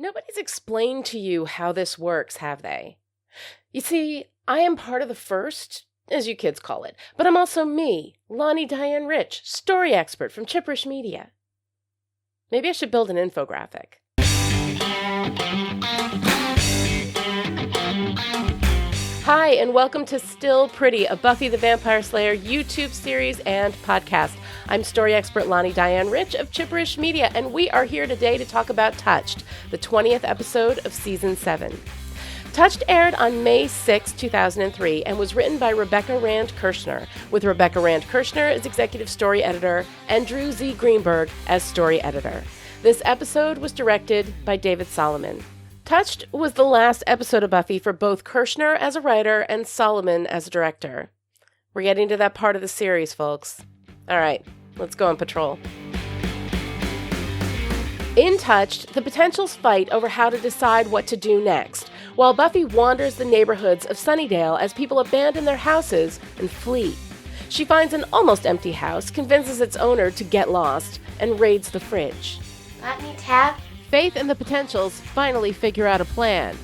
Nobody's explained to you how this works, have they? You see, I am part of the first, as you kids call it, but I'm also me, Lani Diane Rich, story expert from Chipperish Media. Maybe I should build an infographic. Hi, and welcome to Still Pretty, a Buffy the Vampire Slayer YouTube series and podcast. I'm story expert Lani Diane Rich of Chipperish Media, and we are here today to talk about Touched, the 20th episode of Season 7. Touched aired on May 6, 2003, and was written by Rebecca Rand Kirshner, with Rebecca Rand Kirshner as executive story editor and Drew Z. Greenberg as story editor. This episode was directed by David Solomon. Touched was the last episode of Buffy for both Kirshner as a writer and Solomon as a director. We're getting to that part of the series, folks. All right, let's go on patrol. In Touched, the Potentials fight over how to decide what to do next, while Buffy wanders the neighborhoods of Sunnydale as people abandon their houses and flee. She finds an almost empty house, convinces its owner to get lost, and raids the fridge. Got any tab? Faith and the Potentials finally figure out a plan.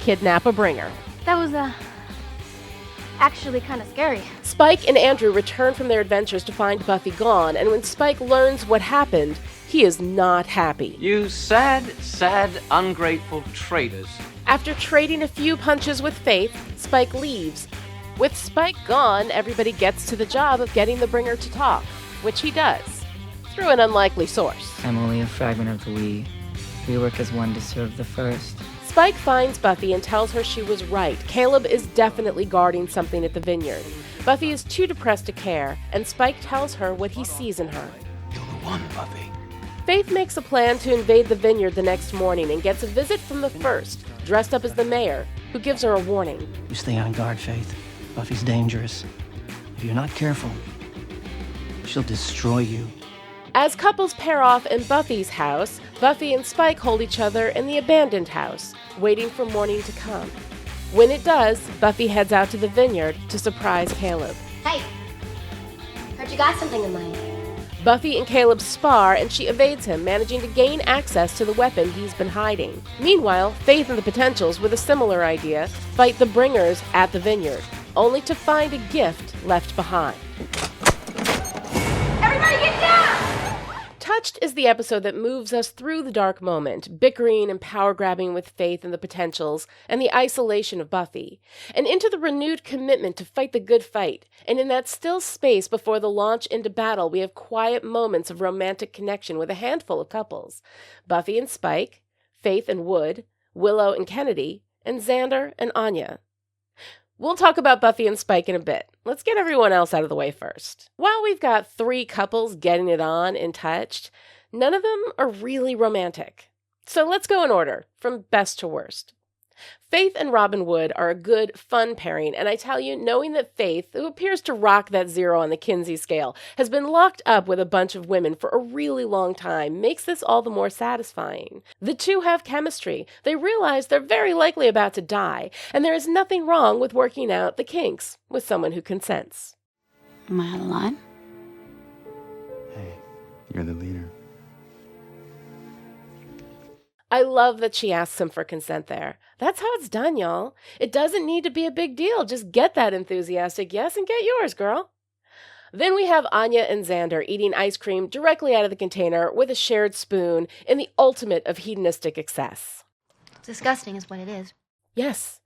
Kidnap a bringer. That was, actually kind of scary. Spike and Andrew return from their adventures to find Buffy gone, and when Spike learns what happened, he is not happy. You sad, ungrateful traitors. After trading a few punches with Faith, Spike leaves. With Spike gone, everybody gets to the job of getting the bringer to talk, which he does, through an unlikely source. I'm only a fragment of the we. We work as one to serve the first. Spike finds Buffy and tells her she was right. Caleb is definitely guarding something at the vineyard. Buffy is too depressed to care, and Spike tells her what he sees in her. You're the one, Buffy. Faith makes a plan to invade the vineyard the next morning and gets a visit from the First, dressed up as the mayor, who gives her a warning. You stay on guard, Faith. Buffy's dangerous. If you're not careful, she'll destroy you. As couples pair off in Buffy's house, Buffy and Spike hold each other in the abandoned house, waiting for morning to come. When it does, Buffy heads out to the vineyard to surprise Caleb. Hey, heard you got something in mind. Buffy and Caleb spar, and she evades him, managing to gain access to the weapon he's been hiding. Meanwhile, Faith and the Potentials, with a similar idea, fight the Bringers at the vineyard, only to find a gift left behind. Everybody get down! Touched is the episode that moves us through the dark moment, bickering and power-grabbing with Faith and the Potentials, and the isolation of Buffy, and into the renewed commitment to fight the good fight. And in that still space before the launch into battle, we have quiet moments of romantic connection with a handful of couples. Buffy and Spike, Faith and Wood, Willow and Kennedy, and Xander and Anya. We'll talk about Buffy and Spike in a bit. Let's get everyone else out of the way first. While we've got 3 couples getting it on in Touched, none of them are really romantic. So let's go in order, from best to worst. Faith and Robin Wood are a good, fun pairing, and I tell you, knowing that Faith, who appears to rock that 0 on the Kinsey scale, has been locked up with a bunch of women for a really long time makes this all the more satisfying. The two have chemistry. They realize they're very likely about to die, and there is nothing wrong with working out the kinks with someone who consents. Am I out of line? Hey, you're the leader. I love that she asks him for consent there. That's how it's done, y'all. It doesn't need to be a big deal. Just get that enthusiastic yes and get yours, girl. Then we have Anya and Xander eating ice cream directly out of the container with a shared spoon in the ultimate of hedonistic excess. Disgusting is what it is. Yes.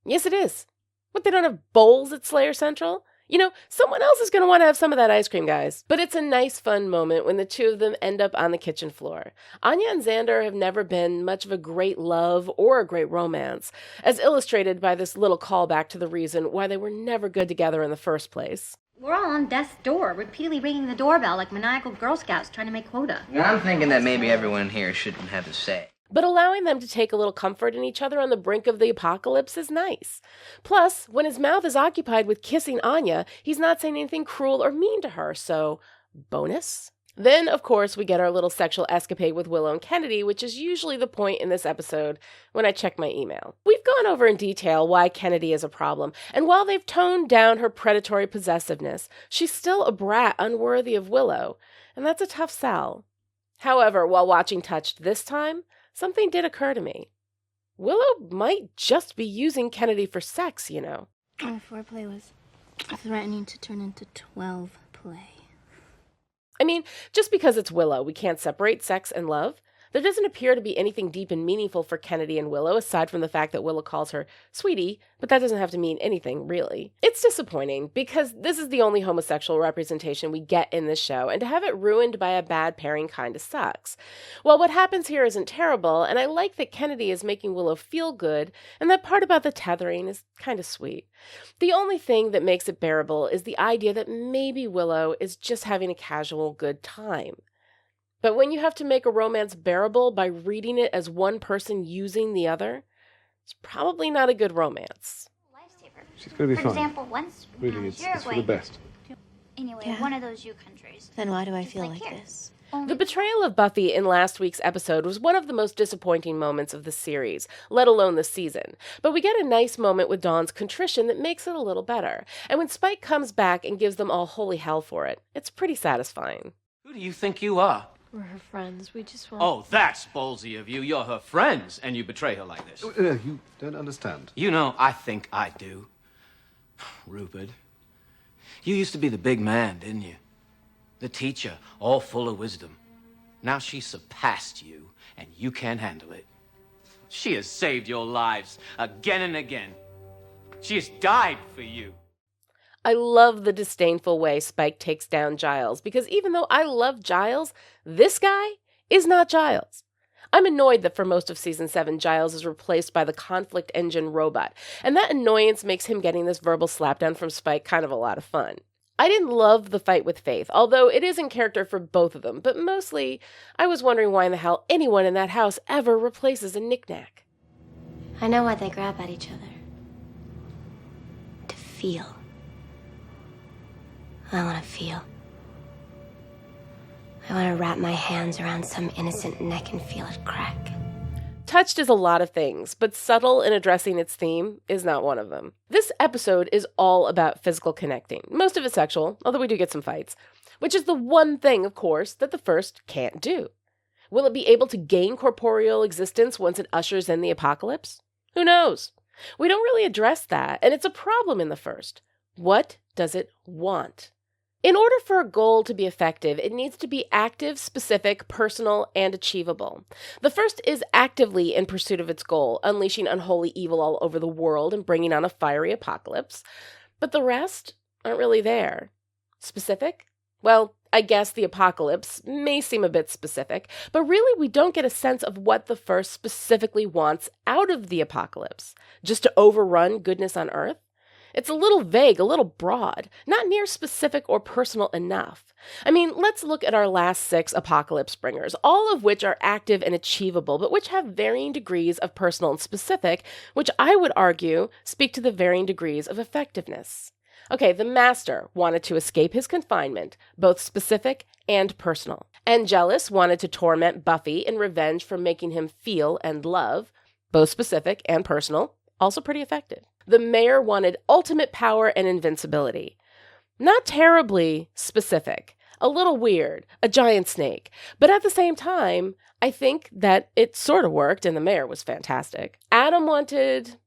Yes, it is. What, they don't have bowls at Slayer Central? You know, someone else is going to want to have some of that ice cream, guys. But it's a nice, fun moment when the two of them end up on the kitchen floor. Anya and Xander have never been much of a great love or a great romance, as illustrated by this little callback to the reason why they were never good together in the first place. We're all on death's door, repeatedly ringing the doorbell like maniacal Girl Scouts trying to make quota. I'm thinking that maybe everyone here shouldn't have a say. But allowing them to take a little comfort in each other on the brink of the apocalypse is nice. Plus, when his mouth is occupied with kissing Anya, he's not saying anything cruel or mean to her, so bonus. Then, of course, we get our little sexual escapade with Willow and Kennedy, which is usually the point in this episode when I check my email. We've gone over in detail why Kennedy is a problem, and while they've toned down her predatory possessiveness, she's still a brat unworthy of Willow, and that's a tough sell. However, while watching Touched this time, something did occur to me. Willow might just be using Kennedy for sex, you know. Our foreplay was threatening to turn into 12 play. I mean, just because it's Willow, we can't separate sex and love. There doesn't appear to be anything deep and meaningful for Kennedy and Willow, aside from the fact that Willow calls her sweetie, but that doesn't have to mean anything, really. It's disappointing, because this is the only homosexual representation we get in this show, and to have it ruined by a bad pairing kinda sucks. Well, what happens here isn't terrible, and I like that Kennedy is making Willow feel good, and that part about the tethering is kinda sweet. The only thing that makes it bearable is the idea that maybe Willow is just having a casual good time. But when you have to make a romance bearable by reading it as one person using the other, it's probably not a good romance. Lifesaver. She's going to be For fine. example, once Really, when I it's was for the Uruguay, best. anyway, Yeah. one of those U countries. Then why do I Just feel like like here. this? The betrayal of Buffy in last week's episode was one of the most disappointing moments of the series, let alone the season. But we get a nice moment with Dawn's contrition that makes it a little better. And when Spike comes back and gives them all holy hell for it, it's pretty satisfying. Who do you think you are? We're her friends. We just want... Oh, that's ballsy of you. You're her friends, and you betray her like this. You don't understand. You know, I think I do. Rupert, you used to be the big man, didn't you? The teacher, all full of wisdom. Now she's surpassed you, and you can't handle it. She has saved your lives again and again. She has died for you. I love the disdainful way Spike takes down Giles, because even though I love Giles, this guy is not Giles. I'm annoyed that for most of Season 7, Giles is replaced by the conflict engine robot, and that annoyance makes him getting this verbal slapdown from Spike kind of a lot of fun. I didn't love the fight with Faith, although it is in character for both of them, but mostly I was wondering why in the hell anyone in that house ever replaces a knick-knack. I know why they grab at each other. To feel. I want to feel. I want to wrap my hands around some innocent neck and feel it crack. Touched is a lot of things, but subtle in addressing its theme is not one of them. This episode is all about physical connecting, most of it sexual, although we do get some fights, which is the one thing, of course, that the first can't do. Will it be able to gain corporeal existence once it ushers in the apocalypse? Who knows? We don't really address that, and it's a problem in the first. What does it want? In order for a goal to be effective, it needs to be active, specific, personal, and achievable. The first is actively in pursuit of its goal, unleashing unholy evil all over the world and bringing on a fiery apocalypse. But the rest aren't really there. Specific? Well, I guess the apocalypse may seem a bit specific, but really we don't get a sense of what the first specifically wants out of the apocalypse. Just to overrun goodness on Earth? It's a little vague, a little broad, not near specific or personal enough. I mean, let's look at our last 6 apocalypse bringers, all of which are active and achievable, but which have varying degrees of personal and specific, which I would argue speak to the varying degrees of effectiveness. Okay, the Master wanted to escape his confinement, both specific and personal. Angelus wanted to torment Buffy in revenge for making him feel and love, both specific and personal, also pretty effective. The Mayor wanted ultimate power and invincibility. Not terribly specific, a little weird, a giant snake, but at the same time, I think that it sort of worked and the Mayor was fantastic. Adam wanted...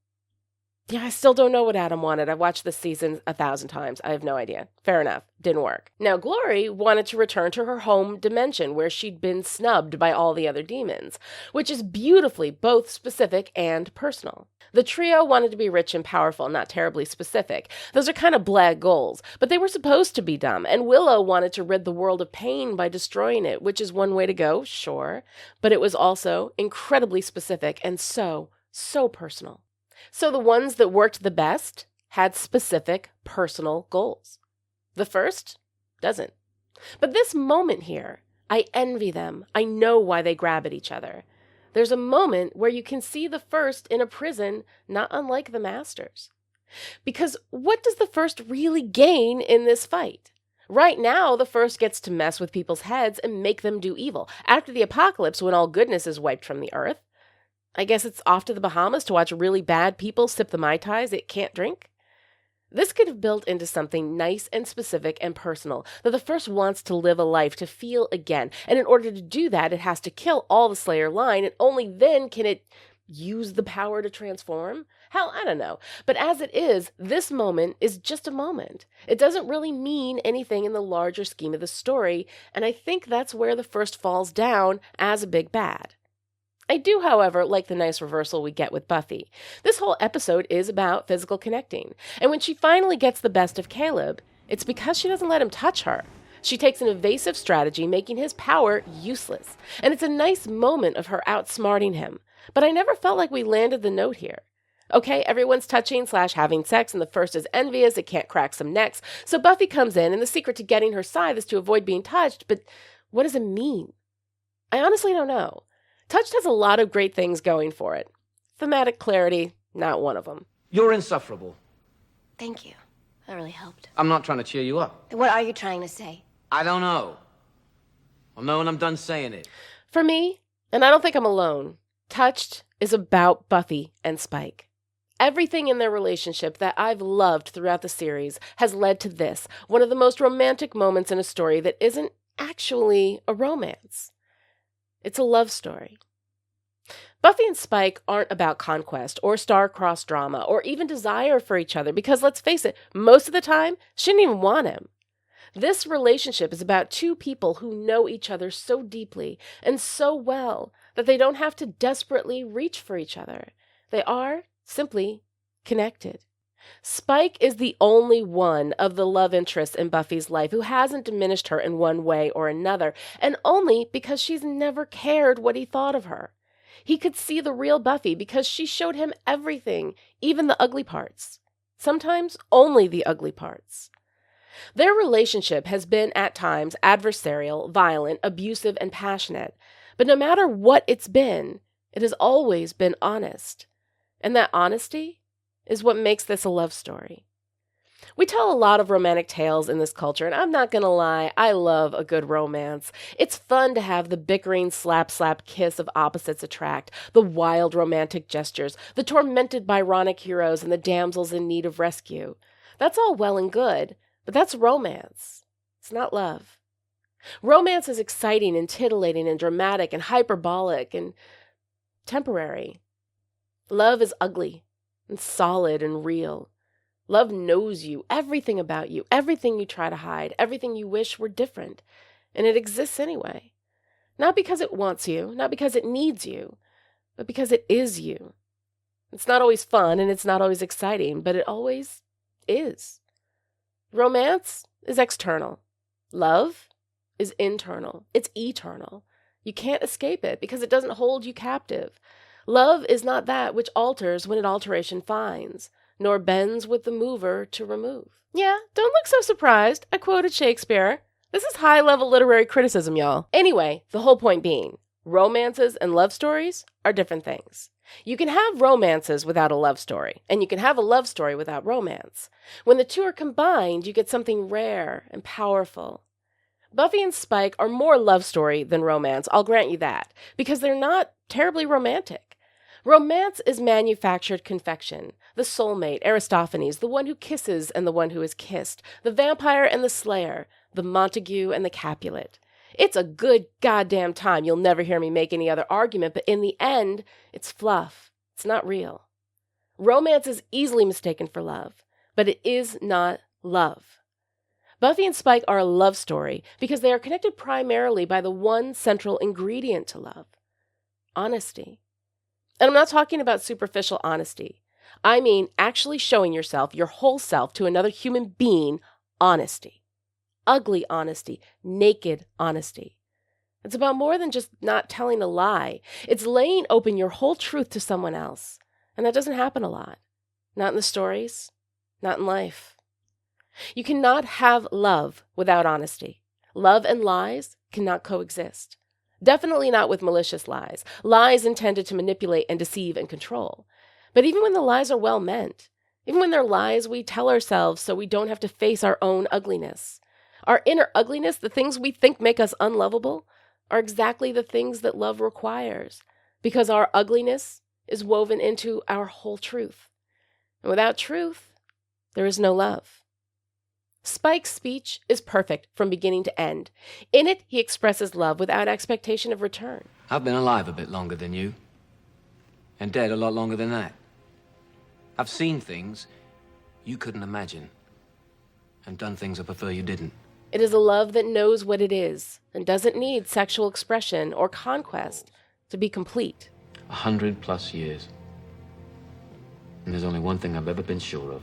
Yeah, I still don't know what Adam wanted. I've watched this season 1,000 times. I have no idea. Fair enough. Didn't work. Now, Glory wanted to return to her home dimension where she'd been snubbed by all the other demons, which is beautifully both specific and personal. The trio wanted to be rich and powerful, not terribly specific. Those are kind of blag goals, but they were supposed to be dumb. And Willow wanted to rid the world of pain by destroying it, which is one way to go, sure. But it was also incredibly specific and so personal. So the ones that worked the best had specific personal goals. The first doesn't. But this moment here, I envy them. I know why they grab at each other. There's a moment where you can see the first in a prison, not unlike the Master's. Because what does the first really gain in this fight? Right now, the first gets to mess with people's heads and make them do evil. After the apocalypse, when all goodness is wiped from the earth, I guess it's off to the Bahamas to watch really bad people sip the Mai Tais it can't drink. This could have built into something nice and specific and personal, that the first wants to live a life to feel again, and in order to do that, it has to kill all the Slayer line, and only then can it use the power to transform? Hell, I don't know. But as it is, this moment is just a moment. It doesn't really mean anything in the larger scheme of the story, and I think that's where the first falls down as a big bad. I do, however, like the nice reversal we get with Buffy. This whole episode is about physical connecting, and when she finally gets the best of Caleb, it's because she doesn't let him touch her. She takes an evasive strategy, making his power useless, and it's a nice moment of her outsmarting him. But I never felt like we landed the note here. Okay, everyone's touching/having sex, and the first is envious, it can't crack some necks, so Buffy comes in, and the secret to getting her scythe is to avoid being touched, but what does it mean? I honestly don't know. Touched has a lot of great things going for it. Thematic clarity, not one of them. You're insufferable. Thank you. That really helped. I'm not trying to cheer you up. What are you trying to say? I don't know. I'll know when I'm done saying it. For me, and I don't think I'm alone, Touched is about Buffy and Spike. Everything in their relationship that I've loved throughout the series has led to this, one of the most romantic moments in a story that isn't actually a romance. It's a love story. Buffy and Spike aren't about conquest or star-crossed drama or even desire for each other because, let's face it, most of the time, she didn't even want him. This relationship is about two people who know each other so deeply and so well that they don't have to desperately reach for each other. They are simply connected. Spike is the only one of the love interests in Buffy's life who hasn't diminished her in one way or another, and only because she's never cared what he thought of her. He could see the real Buffy because she showed him everything, even the ugly parts. Sometimes only the ugly parts. Their relationship has been at times adversarial, violent, abusive, and passionate, but no matter what it's been, it has always been honest. And that honesty is what makes this a love story. We tell a lot of romantic tales in this culture, and I'm not going to lie, I love a good romance. It's fun to have the bickering slap-slap kiss of opposites attract, the wild romantic gestures, the tormented Byronic heroes, and the damsels in need of rescue. That's all well and good, but that's romance. It's not love. Romance is exciting and titillating and dramatic and hyperbolic and temporary. Love is ugly and solid and real. Love knows you, everything about you, everything you try to hide, everything you wish were different, and it exists anyway. Not because it wants you, not because it needs you, but because it is you. It's not always fun and it's not always exciting, but it always is. Romance is external. Love is internal. It's eternal. You can't escape it because it doesn't hold you captive. Love is not that which alters when an alteration finds, nor bends with the mover to remove. Yeah, don't look so surprised. I quoted Shakespeare. This is high-level literary criticism, y'all. Anyway, the whole point being, romances and love stories are different things. You can have romances without a love story, and you can have a love story without romance. When the two are combined, you get something rare and powerful. Buffy and Spike are more love story than romance, I'll grant you that, because they're not terribly romantic. Romance is manufactured confection. The soulmate, Aristophanes, the one who kisses and the one who is kissed, the vampire and the slayer, the Montague and the Capulet. It's a good goddamn time. You'll never hear me make any other argument, but in the end, it's fluff. It's not real. Romance is easily mistaken for love, but it is not love. Buffy and Spike are a love story because they are connected primarily by the one central ingredient to love: honesty. And I'm not talking about superficial honesty. I mean actually showing yourself, your whole self, to another human being, honesty. Ugly honesty, naked honesty. It's about more than just not telling a lie. It's laying open your whole truth to someone else. And that doesn't happen a lot. Not in the stories, not in life. You cannot have love without honesty. Love and lies cannot coexist. Definitely not with malicious lies, lies intended to manipulate and deceive and control. But even when the lies are well meant, even when they're lies we tell ourselves so we don't have to face our own ugliness, our inner ugliness, the things we think make us unlovable, are exactly the things that love requires, because our ugliness is woven into our whole truth. And without truth, there is no love. Spike's speech is perfect from beginning to end. In it, he expresses love without expectation of return. I've been alive a bit longer than you, and dead a lot longer than that. I've seen things you couldn't imagine, and done things I prefer you didn't. It is a love that knows what it is and doesn't need sexual expression or conquest to be complete. 100+ years. And there's only one thing I've ever been sure of.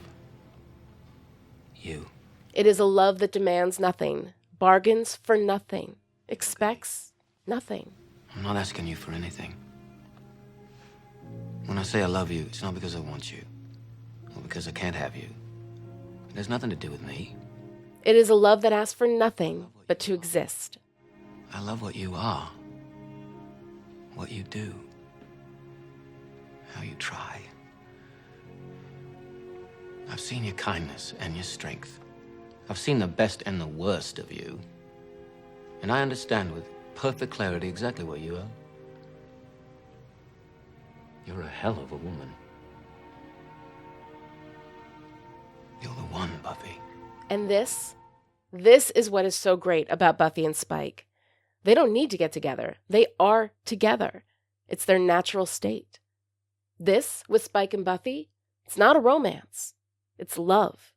You. It is a love that demands nothing, bargains for nothing, expects nothing. I'm not asking you for anything. When I say I love you, it's not because I want you, or because I can't have you. It has nothing to do with me. It is a love that asks for nothing but to exist. I love what you are, what you do, how you try. I've seen your kindness and your strength. I've seen the best and the worst of you. And I understand with perfect clarity exactly what you are. You're a hell of a woman. You're the one, Buffy. And this is what is so great about Buffy and Spike. They don't need to get together. They are together. It's their natural state. This, with Spike and Buffy, it's not a romance. It's love.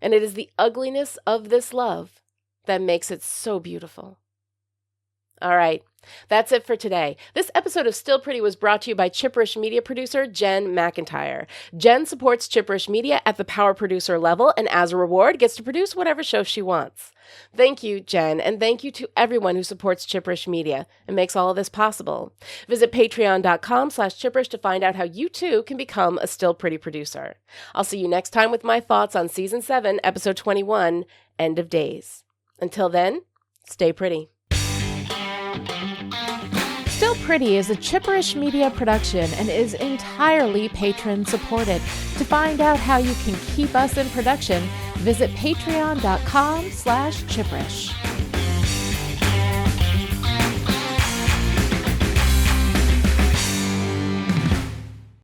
And it is the ugliness of this love that makes it so beautiful. All right, that's it for today. This episode of Still Pretty was brought to you by Chipperish media producer Jen McIntyre. Jen supports Chipperish media at the power producer level and as a reward gets to produce whatever show she wants. Thank you, Jen, and thank you to everyone who supports Chipperish media and makes all of this possible. Visit patreon.com/Chipperish to find out how you too can become a Still Pretty producer. I'll see you next time with my thoughts on Season 7, Episode 21, End of Days. Until then, stay pretty. Still Pretty is a Chipperish media production and is entirely patron-supported. To find out how you can keep us in production, visit patreon.com/Chipperish.